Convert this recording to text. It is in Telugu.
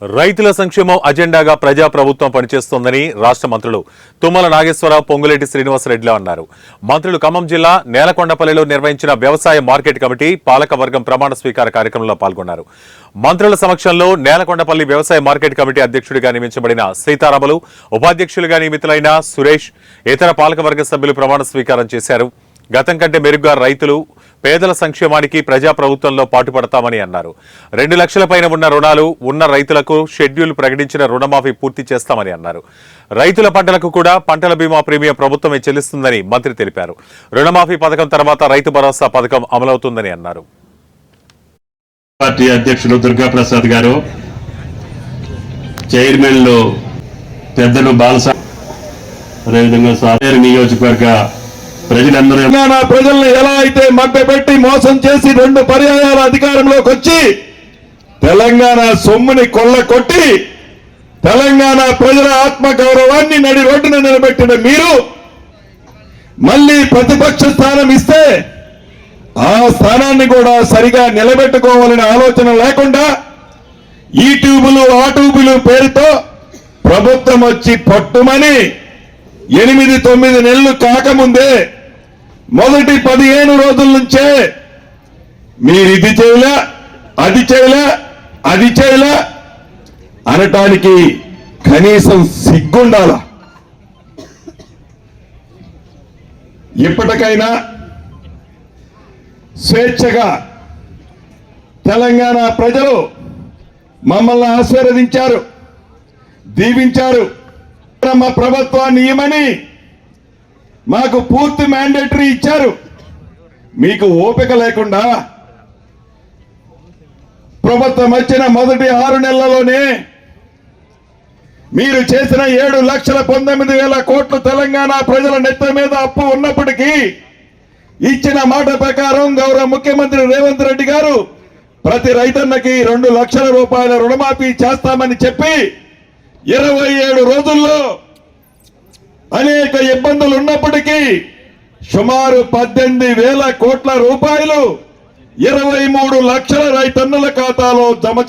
రైతుల సంక్షేమం అజెండాగా ప్రజా ప్రభుత్వం పనిచేస్తోందని రాష్ట్ర మంత్రులు తుమ్మల నాగేశ్వరరావు, పొంగులేటి శ్రీనివాసరెడ్డిలు అన్నారు. మంత్రులు ఖమ్మం జిల్లా నేలకొండపల్లిలో నిర్వహించిన వ్యవసాయ మార్కెట్ కమిటీ పాలకవర్గం ప్రమాణ స్వీకార కార్యక్రమంలో పాల్గొన్నారు. మంత్రుల సమక్షంలో నేలకొండపల్లి వ్యవసాయ మార్కెట్ కమిటీ అధ్యక్షుడిగా నియమించబడిన సీతారాములు, ఉపాధ్యక్షులుగా నియమితులైన సురేష్, ఇతర పాలకవర్గ సభ్యులు ప్రమాణ స్వీకారం చేశారు. గతం కంటే మెరుగ్గా రైతులు, పేదల సంక్షేమానికి ప్రజాప్రభుత్వంలో పాటుపడతామని అన్నారు. 2 లక్షల పైన ఉన్న రుణాలు ఉన్న రైతులకు షెడ్యూల్ ప్రకటించిన రుణమాఫీ పూర్తి చేస్తామని అన్నారు. రైతుల పంటలకు కూడా పంటల బీమా ప్రీమియం ప్రభుత్వమే చెల్లిస్తుందని మంత్రి తెలిపారు. రుణమాఫీ పథకం తర్వాత రైతు భరోసా పథకం అమలవుతుందని అన్నారు. పార్టీ అధ్యక్షులు దుర్గాప్రసాద్ గారు, చైర్మన్లు పెద్దలు బాలసా, అదేవిధంగా సాగర్ నియోజకవర్గ ప్రజల్ని ఎలా అయితే మభ్యపెట్టి మోసం చేసి 2 పర్యాయాల అధికారంలోకి వచ్చి తెలంగాణ సొమ్ముని కొల్లకొట్టి తెలంగాణ ప్రజల ఆత్మగౌరవాన్ని నడి రోడ్డున నిలబెట్టిన మీరు మళ్ళీ ప్రతిపక్ష స్థానం ఇస్తే ఆ స్థానాన్ని కూడా సరిగా నిలబెట్టుకోవాలనే ఆలోచన లేకుండా ఈ ట్యూబులు ఆ ట్యూబులు పేరుతో ప్రభుత్వం వచ్చి పట్టుమని 8-9 నెలలు కాకముందే మొదటి 15 రోజుల నుంచే మీరు ఇది చేయలే, అది చేయలే, అది చేయలే అనటానికి కనీసం సిగ్గుండాల. ఇప్పటికైనా స్వేచ్ఛగా తెలంగాణ ప్రజలు మమ్మల్ని ఆశీర్వదించారు, దీవించారు. మా ప్రభుత్వాన్ని ఇవ్వమని మాకు పూర్తి మ్యాండేటరీ ఇచ్చారు. మీకు ఓపిక లేకుండా ప్రభుత్వం వచ్చిన మొదటి 6 నెలల్లోనే మీరు చేసిన 7,19,000 కోట్లు తెలంగాణ ప్రజల నెత్తి మీద అప్పు ఉన్నప్పటికీ ఇచ్చిన మాట ప్రకారం గౌరవ ముఖ్యమంత్రి రేవంత్ రెడ్డి గారు ప్రతి రైతన్నకి 2 లక్షల రూపాయల రుణమాఫీ చేస్తామని చెప్పి 27 రోజుల్లో అనేక ఇబ్బందులు ఉన్నప్పటికీ సుమారు 18,000 కోట్ల రూపాయలు 23 లక్షల రైతన్నుల ఖాతాలో జమ